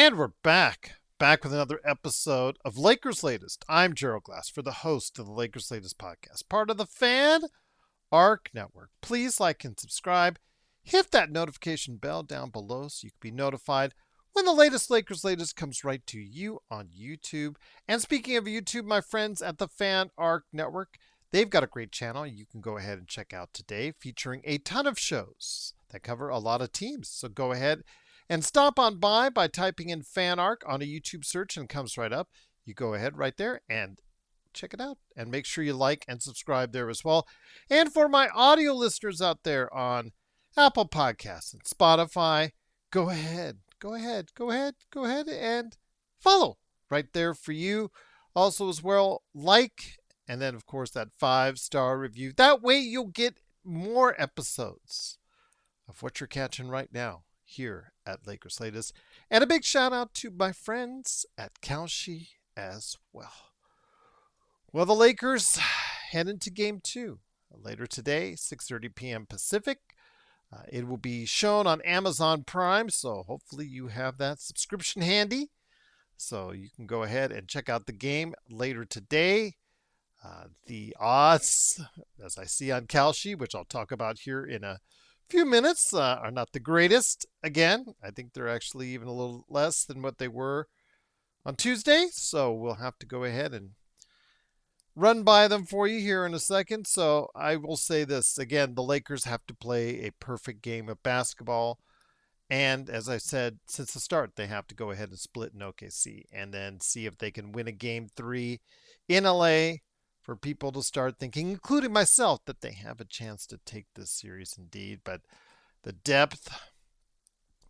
And we're back with another episode of Lakers Latest. I'm Gerald Glass for the host of the Lakers Latest podcast, part of the Fan Arc Network. Please like and subscribe. Hit that notification bell down below so you can be notified when the latest Lakers Latest comes right to you on YouTube. And speaking of YouTube, my friends at the Fan Arc Network, they've got a great channel you can go ahead and check out today, featuring a ton of shows that cover a lot of teams. So go ahead and stop on by typing in Fan Arc on a YouTube search and it comes right up. You go ahead right there and check it out. And make sure you like and subscribe there as well. And for my audio listeners out there on Apple Podcasts and Spotify, go ahead and follow right there for you. Also as well, like, and then of course that 5-star review. That way you'll get more episodes of what you're catching right now here at Lakers Latest. And a big shout out to my friends at Kalshi as well. Well, the Lakers head into game 2 later today, 6:30 p.m. Pacific. It will be shown on Amazon Prime, so hopefully you have that subscription handy. So you can go ahead and check out the game later today. The odds, as I see on Kalshi, which I'll talk about here in a few minutes, are not the greatest. Again, I think they're actually even a little less than what they were on Tuesday. So we'll have to go ahead and run by them for you here in a second. So I will say this again, the Lakers have to play a perfect game of basketball. And as I said, since the start, they have to go ahead and split in OKC and then see if they can win a game 3 in LA for people to start thinking, including myself, that they have a chance to take this series indeed. But the depth,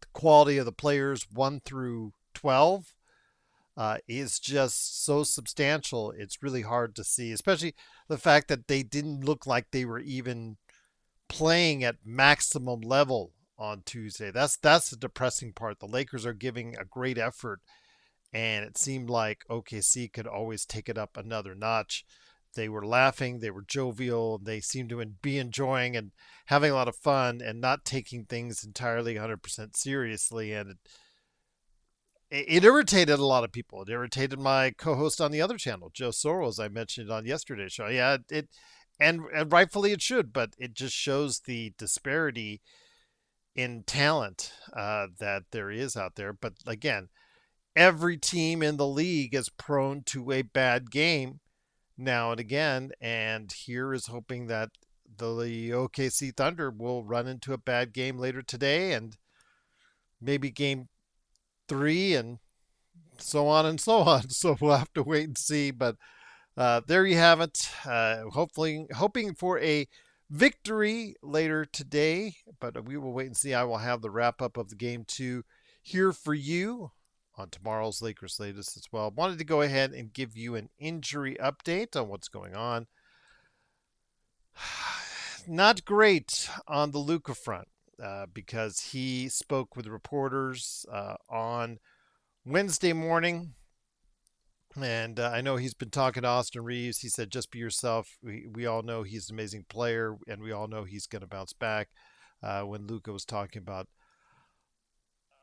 the quality of the players 1 through 12 is just so substantial. It's really hard to see, especially the fact that they didn't look like they were even playing at maximum level on Tuesday. That's the depressing part. The Lakers are giving a great effort, and it seemed like OKC could always take it up another notch. They were laughing, they were jovial, they seemed to be enjoying and having a lot of fun and not taking things entirely 100% seriously. And it irritated a lot of people. It irritated my co-host on the other channel, Joe Soros, I mentioned on yesterday's show. Yeah, and rightfully it should, but it just shows the disparity in talent that there is out there. But again, every team in the league is prone to a bad game now and again, and here is hoping that the OKC Thunder will run into a bad game later today and maybe game 3 and so on and so on. So we'll have to wait and see, but there you have it. Hopefully hoping for a victory later today, but we will wait and see. I will have the wrap up of the game 2 here for you on tomorrow's Lakers Latest as well. Wanted to go ahead and give you an injury update on what's going on. Not great on the Luka front because he spoke with reporters on Wednesday morning. And I know he's been talking to Austin Reeves. He said, just be yourself. We all know he's an amazing player, and we all know he's going to bounce back. When Luka was talking about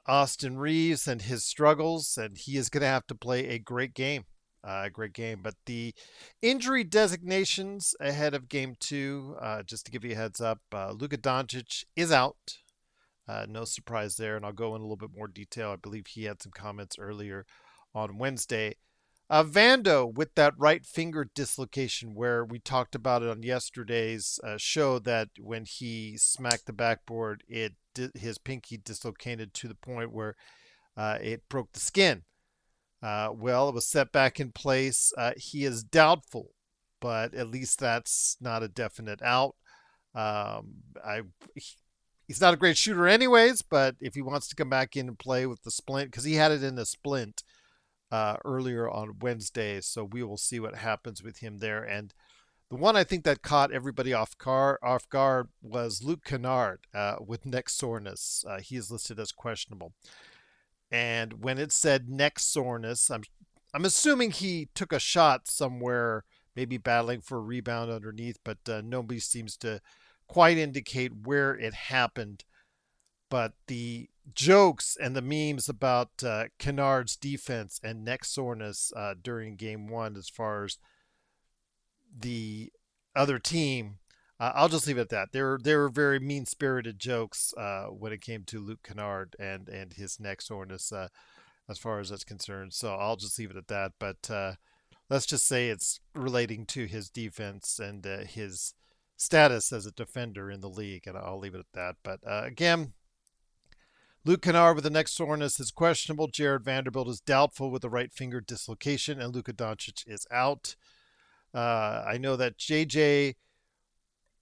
Austin Reeves and his struggles, and he is going to have to play a great game. But the injury designations ahead of game 2, just to give you a heads up, Luka Doncic is out. No surprise there, and I'll go in a little bit more detail. I believe he had some comments earlier on Wednesday. Vando with that right finger dislocation, where we talked about it on yesterday's show, that when he smacked the backboard, his pinky dislocated to the point where it broke the skin. Well, it was set back in place. He is doubtful, but at least that's not a definite out. He's not a great shooter anyways, but if he wants to come back in and play with the splint, because he had it in a splint earlier on Wednesday, so we will see what happens with him there. And the one I think that caught everybody off guard was Luke Kennard with neck soreness. He is listed as questionable. And when it said neck soreness, I'm assuming he took a shot somewhere, maybe battling for a rebound underneath, but nobody seems to quite indicate where it happened. But the jokes and the memes about Kennard's defense and neck soreness during game one as far as the other team. I'll just leave it at that. There were very mean spirited jokes when it came to Luke Kennard and his neck soreness as far as that's concerned. So I'll just leave it at that. But let's just say it's relating to his defense and his status as a defender in the league, and I'll leave it at that. But again, Luke Kennard with the neck soreness is questionable. Jared Vanderbilt is doubtful with the right finger dislocation, and Luka Doncic is out. I know that JJ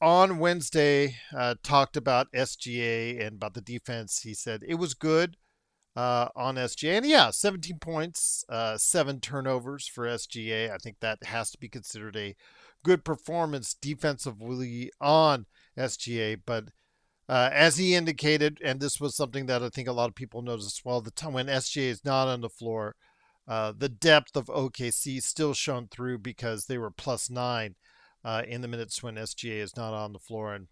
on Wednesday talked about SGA and about the defense. He said it was good on SGA. And yeah, 17 points, 7 turnovers for SGA. I think that has to be considered a good performance defensively on SGA. But as he indicated, and this was something that I think a lot of people noticed as well, the time when SGA is not on the floor, the depth of OKC still shone through because they were +9 in the minutes when SGA is not on the floor, and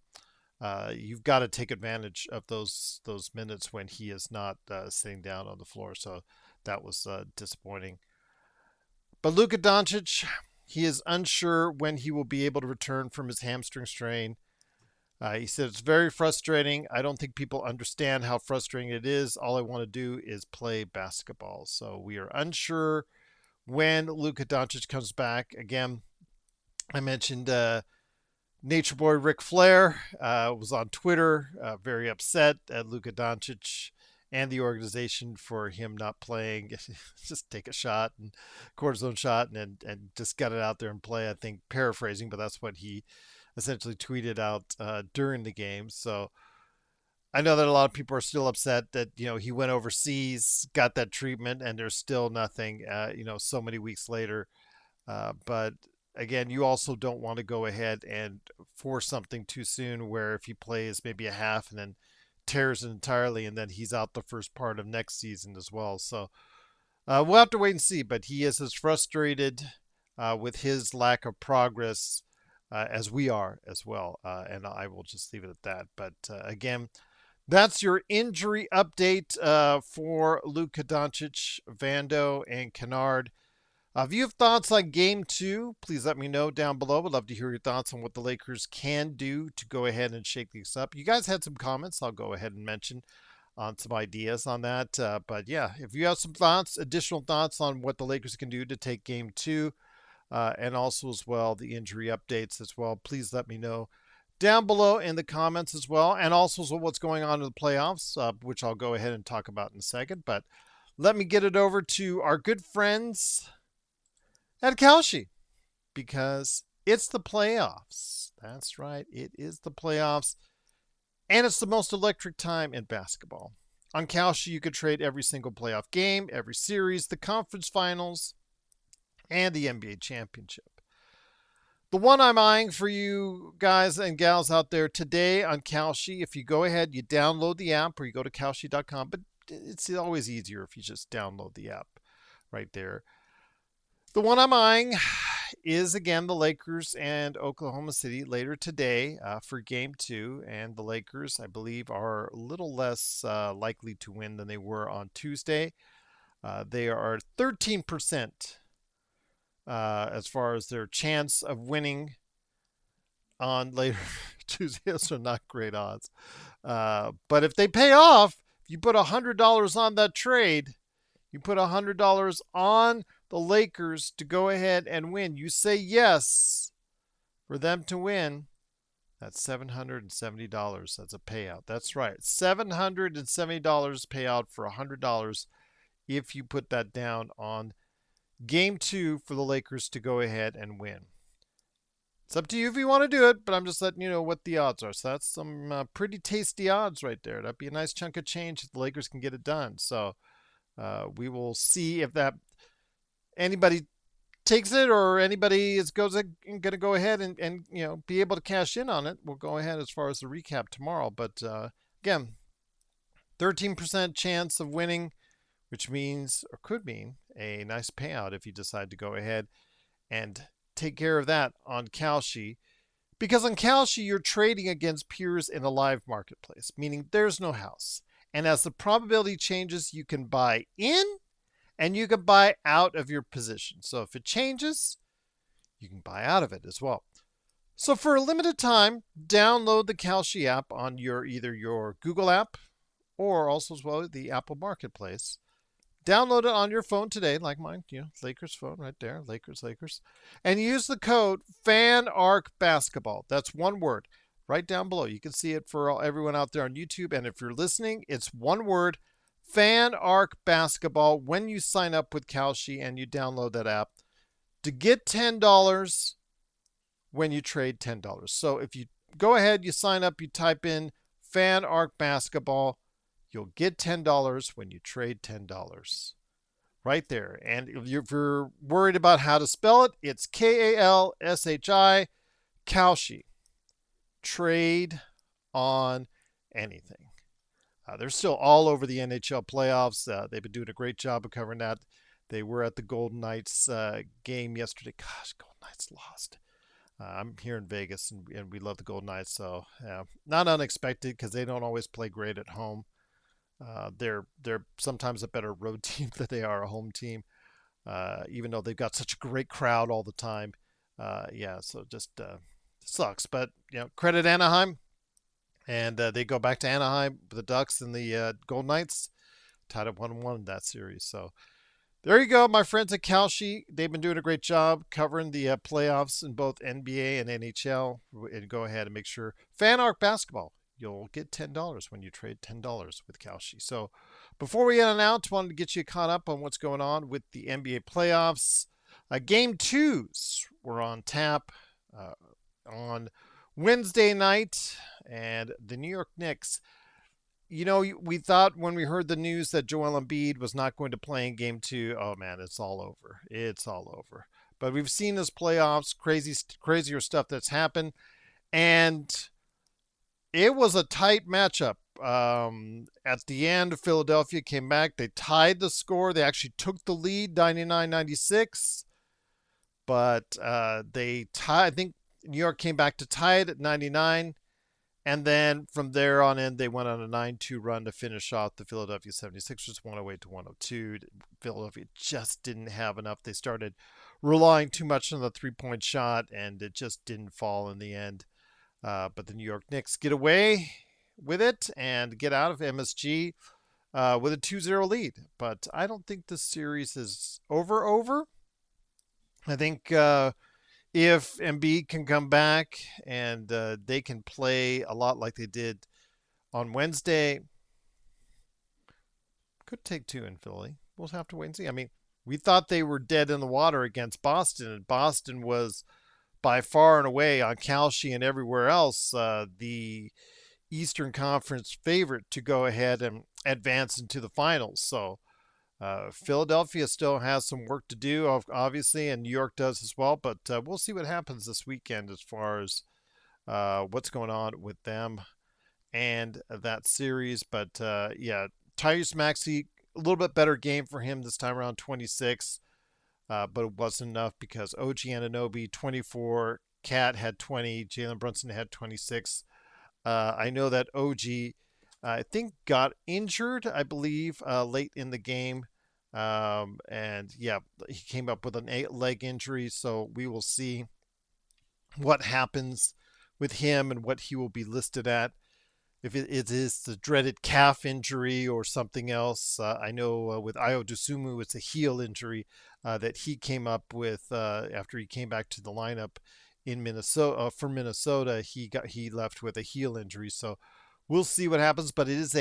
you've got to take advantage of those minutes when he is not sitting down on the floor. So that was disappointing. But Luka Doncic, he is unsure when he will be able to return from his hamstring strain. He said it's very frustrating. I don't think people understand how frustrating it is. All I want to do is play basketball. So we are unsure when Luka Doncic comes back. Again, I mentioned Nature Boy Ric Flair was on Twitter, very upset at Luka Doncic and the organization for him not playing. Just take a shot and cortisone shot and just get it out there and play. I think paraphrasing, but that's what he essentially tweeted out during the game. So I know that a lot of people are still upset that he went overseas, got that treatment, and there's still nothing. So many weeks later. But again, you also don't want to go ahead and force something too soon, where if he plays maybe a half and then tears it entirely, and then he's out the first part of next season as well. So we'll have to wait and see. But he is as frustrated with his lack of progress as we are as well. And I will just leave it at that. But again, that's your injury update for Luka Doncic, Vando, and Kennard. If you have thoughts on game two, please let me know down below. Would love to hear your thoughts on what the Lakers can do to go ahead and shake things up. You guys had some comments. I'll go ahead and mention on some ideas on that. But yeah, if you have some thoughts, additional thoughts on what the Lakers can do to take game two, and also as well the injury updates as well, please let me know down below in the comments as well. And also what's going on in the playoffs, which I'll go ahead and talk about in a second. But let me get it over to our good friends at Kalshi, because it's the playoffs. That's right, it is the playoffs, and it's the most electric time in basketball. On Kalshi, you could trade every single playoff game, every series, the conference finals, and the NBA championship. The one I'm eyeing for you guys and gals out there today on Kalshi, if you go ahead, you download the app, or you go to Kalshi.com, but it's always easier if you just download the app right there. The one I'm eyeing is, again, the Lakers and Oklahoma City later today for game two. And the Lakers, I believe, are a little less likely to win than they were on Tuesday. They are 13% as far as their chance of winning on later Tuesday. Those are not great odds. But if they pay off, if you put $100 on that trade, you put $100 on the Lakers to go ahead and win. You say yes for them to win. That's $770. That's a payout. That's right. $770 payout for $100 if you put that down on game two for the Lakers to go ahead and win. It's up to you if you want to do it, but I'm just letting you know what the odds are. So that's some pretty tasty odds right there. That'd be a nice chunk of change if the Lakers can get it done. So we will see if that anybody takes it, or anybody is going to go ahead and be able to cash in on it. We'll go ahead as far as the recap tomorrow. But again, 13% chance of winning, which means, or could mean, a nice payout if you decide to go ahead and take care of that on Kalshi. Because on Kalshi, you're trading against peers in a live marketplace, meaning there's no house. And as the probability changes, you can buy in and you can buy out of your position. So if it changes, you can buy out of it as well. So for a limited time, download the Kalshi app on either your Google app or also as well the Apple Marketplace. Download it on your phone today, like mine, Lakers phone right there, Lakers, and use the code FANARCBasketball. That's one word right down below. You can see it for everyone out there on YouTube, and if you're listening, it's one word, FANARCBasketball, when you sign up with Kalshi and you download that app to get $10 when you trade $10. So if you go ahead, you sign up, you type in FANARCBasketball, you'll get $10 when you trade $10. Right there. And if you're worried about how to spell it, it's Kalshi, Kalshi. Trade on anything. They're still all over the NHL playoffs. They've been doing a great job of covering that. They were at the Golden Knights game yesterday. Gosh, Golden Knights lost. I'm here in Vegas, and we love the Golden Knights, so not unexpected because they don't always play great at home. They're sometimes a better road team than they are a home team, even though they've got such a great crowd all the time. Yeah, so just sucks. But credit Anaheim, and they go back to Anaheim with the Ducks and the Golden Knights, tied up 1-1 in that series. So there you go, my friends at Kalshi. They've been doing a great job covering the playoffs in both NBA and NHL. And go ahead and make sure FANARCBasketball. You'll get $10 when you trade $10 with Kalshi. So before we end out, wanted to get you caught up on what's going on with the NBA playoffs. Game twos were on tap on Wednesday night, and the New York Knicks. We thought when we heard the news that Joel Embiid was not going to play in game two, oh man, it's all over. It's all over. But we've seen this playoffs, crazier stuff that's happened, and it was a tight matchup. At the end, Philadelphia came back. They tied the score. They actually took the lead, 99-96. But they tied. I think New York came back to tie it at 99. And then from there on in, they went on a 9-2 run to finish off the Philadelphia 76ers, 108-102. Philadelphia just didn't have enough. They started relying too much on the three-point shot, and it just didn't fall in the end. But the New York Knicks get away with it and get out of MSG with a 2-0 lead. But I don't think this series is over. I think if Embiid can come back and they can play a lot like they did on Wednesday, could take two in Philly. We'll have to wait and see. I mean, we thought they were dead in the water against Boston, and Boston was by far and away on Kalshi and everywhere else the Eastern Conference favorite to go ahead and advance into the finals. So Philadelphia still has some work to do, obviously, and New York does as well. But we'll see what happens this weekend as far as what's going on with them and that series. But yeah, Tyrese Maxey, a little bit better game for him this time around, 26. But it wasn't enough because OG Anunoby, 24, Cat had 20, Jalen Brunson had 26. I know that OG, I think, got injured, I believe, late in the game. And yeah, he came up with an leg injury. So we will see what happens with him and what he will be listed at. If it is the dreaded calf injury or something else. I know with Ayo Dosunmu, it's a heel injury that he came up with after he came back to the lineup in Minnesota. For Minnesota, he left with a heel injury. So we'll see what happens. But it is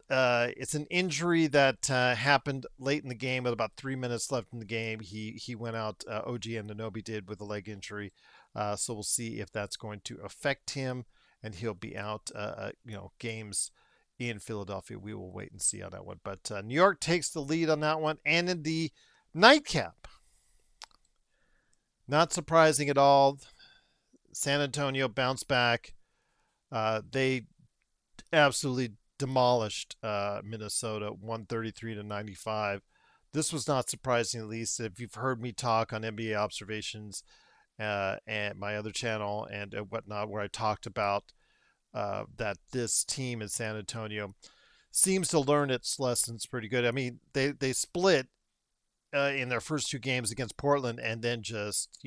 it's an injury that happened late in the game with about 3 minutes left in the game. He went out. OG Anunoby did with a leg injury. So we'll see if that's going to affect him. And he'll be out, games in Philadelphia. We will wait and see on that one. But New York takes the lead on that one. And in the nightcap, not surprising at all, San Antonio bounced back. They absolutely demolished Minnesota, 133-95. This was not surprising, at least if you've heard me talk on NBA Observations and my other channel and whatnot, where I talked about that this team in San Antonio seems to learn its lessons pretty good. I mean, they split in their first two games against Portland, and then just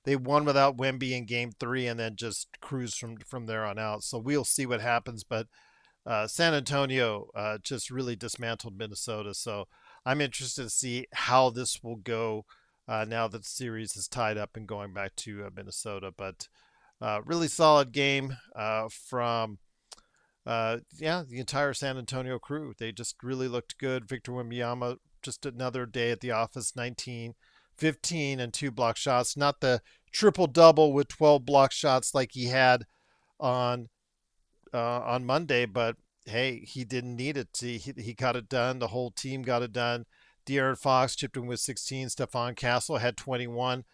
they won without Wemby in Game 3, and then just cruised from there on out. So we'll see what happens, but San Antonio just really dismantled Minnesota. So I'm interested to see how this will go now that the series is tied up and going back to Minnesota. But really solid game from yeah, the entire San Antonio crew. They just really looked good. Victor Wembanyama, just another day at the office, 19, 15, and two block shots. Not the triple double with 12 block shots like he had on Monday, but hey, he didn't need it. He got it done. The whole team got it done. De'Aaron Fox chipped in with 16. Stephon Castle had 21.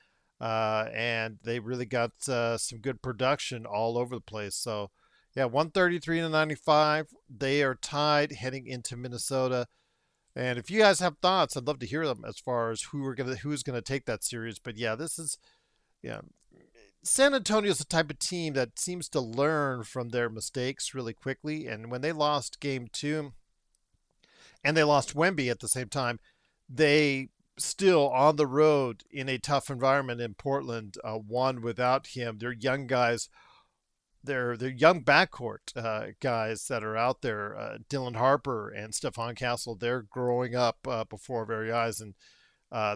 And they really got some good production all over the place. So, yeah, 133 to 95. They are tied heading into Minnesota. And if you guys have thoughts, I'd love to hear them as far as who's gonna take that series. But yeah, this is yeah. San Antonio is the type of team that seems to learn from their mistakes really quickly. And when they lost game two and they lost Wemby at the same time, they still on the road in a tough environment in Portland won without him. They're young guys. They're young backcourt guys that are out there. Dylan Harper and Stephon Castle. They're growing up before our very eyes, and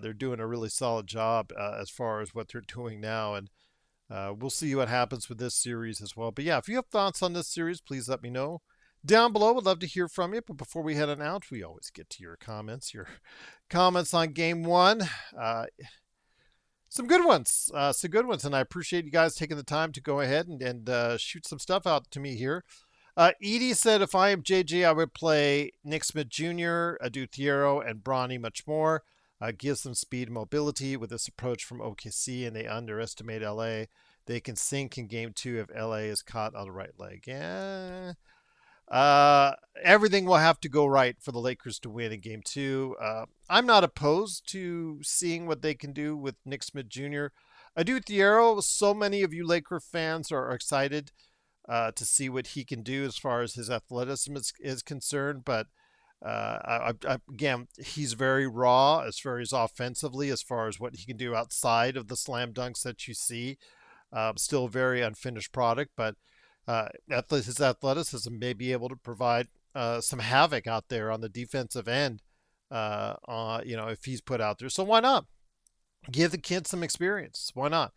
they're doing a really solid job as far as what they're doing now. And we'll see what happens with this series as well. But yeah, if you have thoughts on this series, please let me know down below. Would love to hear from you. But before we head on out, we always get to your comments. Your comments on game one. Some good ones. Some good ones. And I appreciate you guys taking the time to go ahead and shoot some stuff out to me here. Edie said, if I am JJ, I would play Nick Smith Jr., Adu Thiero, and Bronny much more. Gives them speed and mobility with this approach from OKC, and they underestimate LA. They can sink in game two if LA is caught on the right leg. Yeah. Everything will have to go right for the Lakers to win in game two. I'm not opposed to seeing what they can do with Nick Smith Jr. Adu Thiero, so many of you Laker fans are excited to see what he can do as far as his athleticism is concerned. But again, he's very raw as far as offensively, as far as what he can do outside of the slam dunks that you see. Still a very unfinished product, but his athleticism may be able to provide some havoc out there on the defensive end. If he's put out there, so why not give the kid some experience? Why not?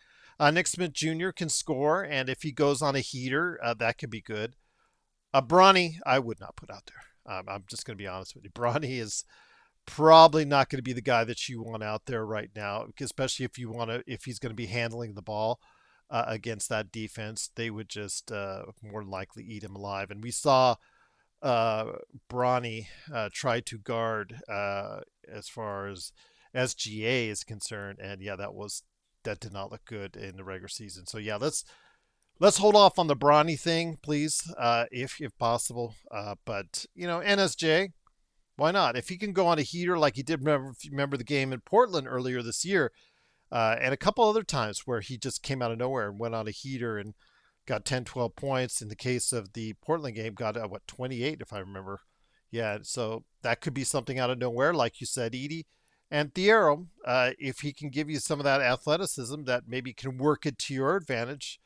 Nick Smith Jr. can score, and if he goes on a heater, that could be good. Bronny, I would not put out there. I'm just going to be honest with you. Bronny is probably not going to be the guy that you want out there right now, especially if he's going to be handling the ball against that defense. They would just more than likely eat him alive. And we saw Bronny try to guard as far as SGA is concerned, and yeah, that did not look good in the regular season. So yeah, let's hold off on the Bronny thing, please, if possible. But NSJ, why not? If he can go on a heater like he did, remember the game in Portland earlier this year, and a couple other times where he just came out of nowhere and went on a heater and got 10, 12 points. In the case of the Portland game, got 28 if I remember. Yeah, so that could be something out of nowhere, like you said, Edie. And Thiero, if he can give you some of that athleticism that maybe can work it to your advantage,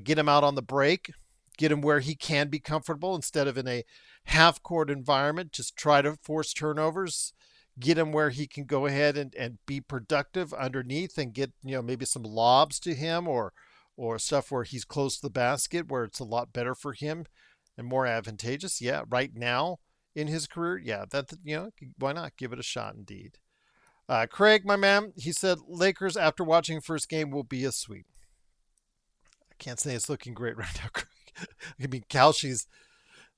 get him out on the break, get him where he can be comfortable instead of in a half-court environment. Just try to force turnovers, get him where he can go ahead and be productive underneath and get, maybe some lobs to him or stuff where he's close to the basket where it's a lot better for him and more advantageous. Yeah, right now in his career, yeah, why not give it a shot indeed. Craig, my man, he said Lakers after watching first game will be a sweep. I can't say it's looking great right now, Craig. I mean, Kalshi's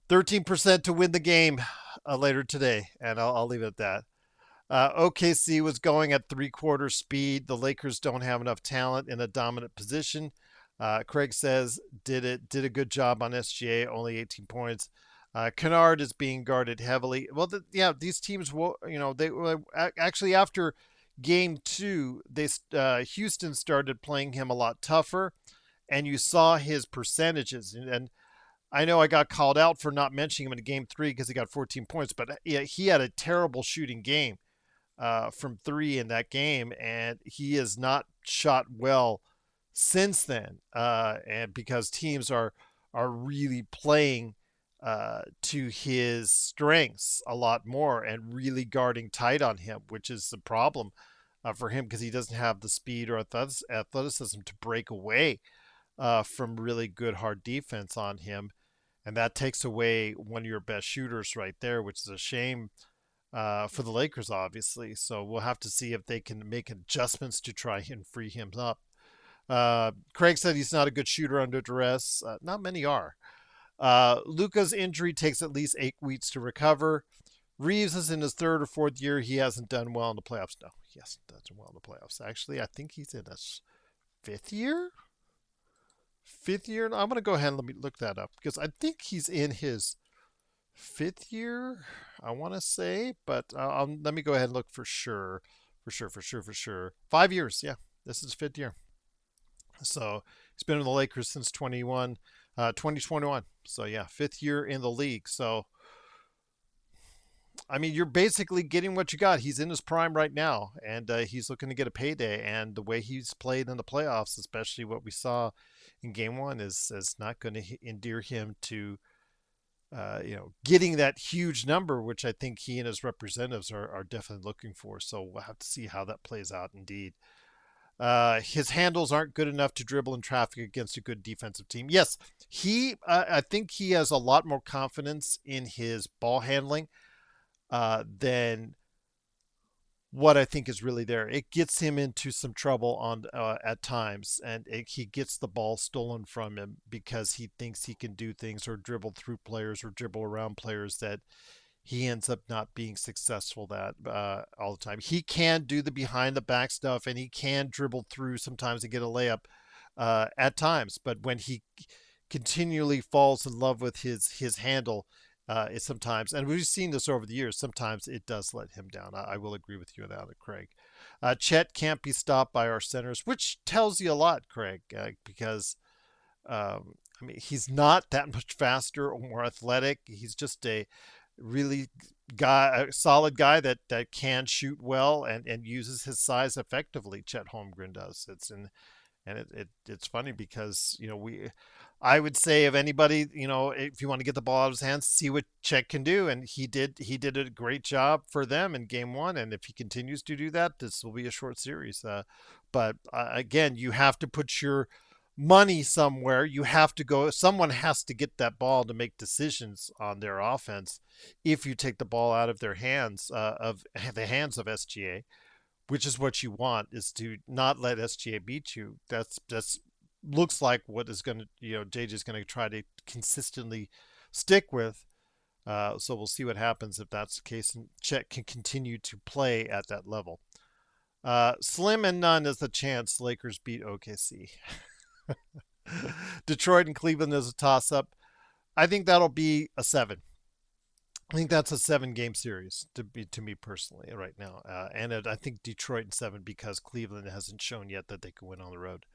13% to win the game later today, and I'll leave it at that. OKC was going at 3/4 speed. The Lakers don't have enough talent in a dominant position. Craig says did a good job on SGA, only 18 points. Kennard is being guarded heavily. Well, these teams will, they actually after game two, Houston started playing him a lot tougher, and you saw his percentages. And I know I got called out for not mentioning him in game three because he got 14 points, but yeah, he had a terrible shooting game from three in that game, and he has not shot well since then. And because teams are really playing to his strengths a lot more and really guarding tight on him, which is the problem for him because he doesn't have the speed or athleticism to break away from really good hard defense on him. And that takes away one of your best shooters right there, which is a shame for the Lakers, obviously. So we'll have to see if they can make adjustments to try and free him up. Craig said he's not a good shooter under duress. Not many are. Luka's injury takes at least 8 weeks to recover. Reeves is in his third or fourth year. He hasn't done well in the playoffs. No, he hasn't done well in the playoffs. Actually, I think he's in his fifth year. Fifth year. I'm going to go ahead and let me look that up because I think he's in his fifth year. I want to say, but let me go ahead and look for sure. For sure. 5 years. Yeah, this is fifth year. So he's been in the Lakers since 2021. So yeah, fifth year in the league. So I mean, you're basically getting what you got. He's in his prime right now, and he's looking to get a payday. And the way he's played in the playoffs, especially what we saw in Game One, is not going to endear him to getting that huge number, which I think he and his representatives are definitely looking for. So we'll have to see how that plays out. Indeed. His handles aren't good enough to dribble in traffic against a good defensive team. Yes, I think he has a lot more confidence in his ball handling than what I think is really there. It gets him into some trouble on at times, and he gets the ball stolen from him because he thinks he can do things or dribble through players or dribble around players that he ends up not being successful that all the time. He can do the behind the back stuff, and he can dribble through sometimes and get a layup at times. But when he continually falls in love with his handle, it sometimes, and we've seen this over the years, sometimes it does let him down. I will agree with you on that, Craig. Chet can't be stopped by our centers, which tells you a lot, Craig, because I mean he's not that much faster or more athletic. He's just a really a solid guy that can shoot well and uses his size effectively. Chet Holmgren does. It's funny because I would say if anybody, if you want to get the ball out of his hands, see what Chet can do, and he did a great job for them in Game One, and if he continues to do that, this will be a short series. But again, you have to put your money somewhere. You have to go. Someone has to get that ball to make decisions on their offense. If you take the ball out of their hands, of the hands of SGA, which is what you want, is to not let SGA beat you. That's looks like what is going to, JJ is going to try to consistently stick with. So we'll see what happens if that's the case, and Chet can continue to play at that level. Slim and none is the chance Lakers beat OKC. Detroit and Cleveland is a toss up. I think that'll be a 7. I think that's a 7-game series to me personally right now, and I think Detroit in 7 because Cleveland hasn't shown yet that they can win on the road.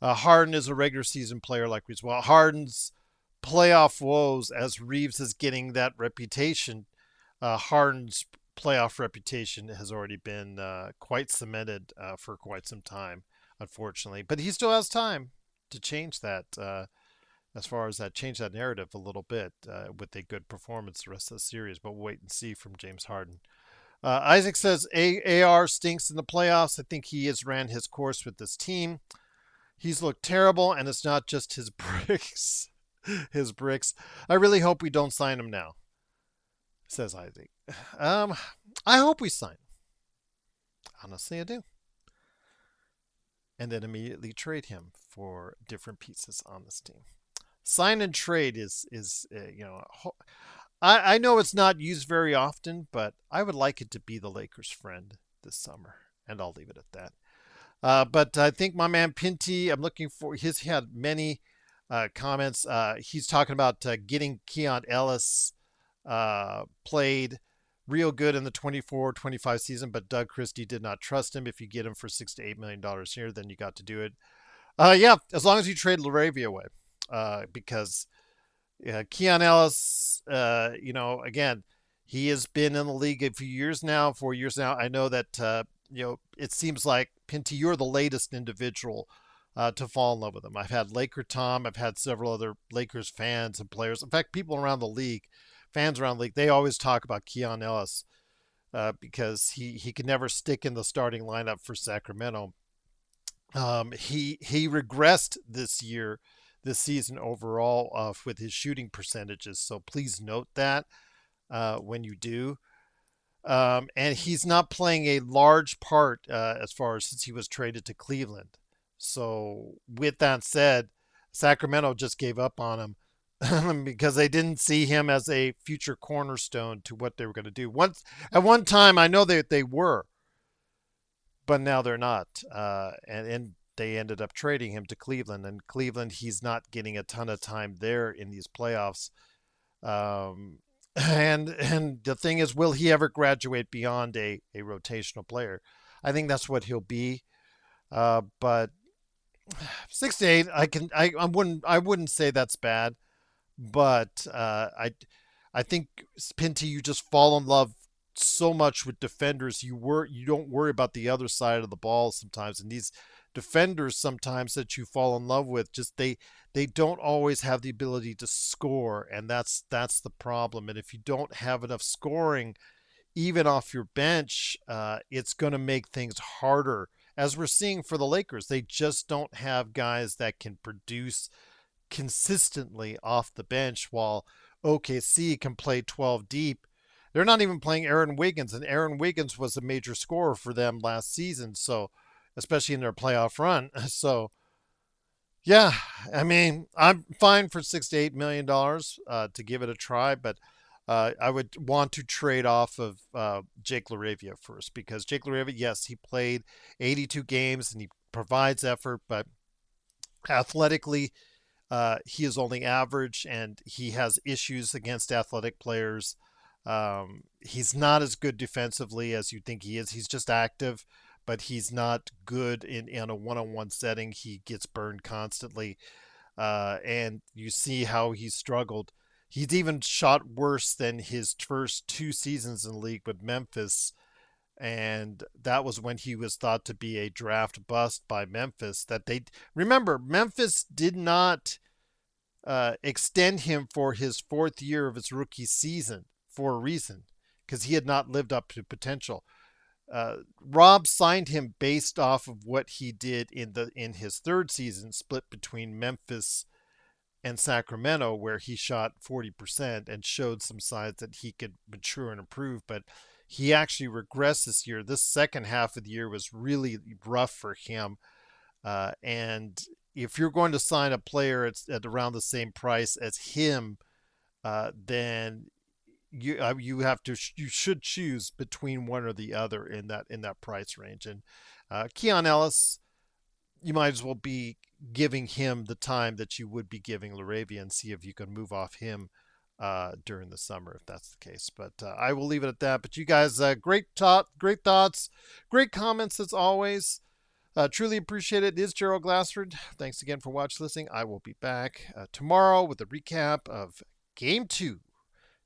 Harden is a regular season player like Reeves. Well, Harden's playoff woes as Reeves is getting that reputation. Harden's playoff reputation has already been quite cemented for quite some time, unfortunately. But he still has time to change that. As far as that, change that narrative a little bit with a good performance the rest of the series. But we'll wait and see from James Harden. Isaac says AR stinks in the playoffs. I think he has ran his course with this team. He's looked terrible, and it's not just his bricks. His bricks. I really hope we don't sign him now, says Isaac. I hope we sign him. Honestly, I do. And then immediately trade him for different pieces on this team. Sign and trade is I know it's not used very often, but I would like it to be the Lakers' friend this summer, and I'll leave it at that. But I think my man Pinty, I'm looking for his. He had many comments. He's talking about getting Keon Ellis played real good in the 24-25 season, but Doug Christie did not trust him. If you get him for $6 to $8 million here, then you got to do it. Yeah, as long as you trade LaRavia away, because Yeah, Keon Ellis, again, he has been in the league a few years now, 4 years now. I know that, it seems like, Pinty, you're the latest individual to fall in love with him. I've had Laker Tom, I've had several other Lakers fans and players. In fact, people around the league, fans around the league, they always talk about Keon Ellis because he could never stick in the starting lineup for Sacramento. He regressed this season overall with his shooting percentages. So please note that when you do. And he's not playing a large part as far as since he was traded to Cleveland. So with that said, Sacramento just gave up on him because they didn't see him as a future cornerstone to what they were going to do. Once at one time, I know that they were, but now they're not. And they ended up trading him to Cleveland. And Cleveland, he's not getting a ton of time there in these playoffs. Um, and the thing is, will he ever graduate beyond a rotational player? I think that's what he'll be. But 6 to 8, I wouldn't say that's bad, but I think, Pinty, you just fall in love so much with defenders. You don't worry about the other side of the ball sometimes, and these defenders sometimes that you fall in love with, just they don't always have the ability to score, and that's the problem. And if you don't have enough scoring, even off your bench, it's going to make things harder. As we're seeing for the Lakers, they just don't have guys that can produce consistently off the bench, while OKC can play 12 deep. They're not even playing Aaron Wiggins, and Aaron Wiggins was a major scorer for them last season, so especially in their playoff run. So yeah, I mean, I'm fine for $6 to $8 million to give it a try, but I would want to trade off of Jake LaRavia first, because Jake LaRavia, yes, he played 82 games and he provides effort, but athletically, he is only average, and he has issues against athletic players. He's not as good defensively as you think he is. He's just active, but he's not good in a one-on-one setting. He gets burned constantly, and you see how he struggled. He's even shot worse than his first 2 seasons in the league with Memphis, and that was when he was thought to be a draft bust by Memphis. That they remember, Memphis did not extend him for his fourth year of his rookie season for a reason, because he had not lived up to potential. Rob signed him based off of what he did in his third season, split between Memphis and Sacramento, where he shot 40% and showed some signs that he could mature and improve. But he actually regressed this year. This second half of the year was really rough for him. And if you're going to sign a player at around the same price as him, then you should choose between one or the other in that price range. And Keon Ellis, you might as well be giving him the time that you would be giving Laravia, and see if you can move off him during the summer, if that's the case. But I will leave it at that. But you guys, great thoughts, great comments as always. Truly appreciate it. It is Gerald Glassford. Thanks again for watching, listening. I will be back tomorrow with a recap of Game 2,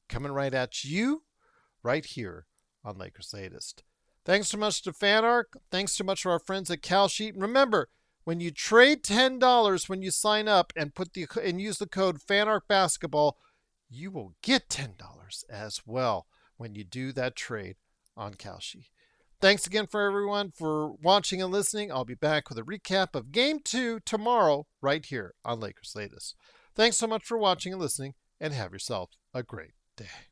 coming right at you right here on Lakers Latest. Thanks so much to FanArc. Thanks so much to our friends at CalSheet. And remember, when you trade $10 when you sign up and use the code FanArc Basketball, you will get $10 as well when you do that trade on CalSheet. Thanks again for everyone for watching and listening. I'll be back with a recap of Game 2 tomorrow right here on Lakers Latest. Thanks so much for watching and listening, and have yourself a great day.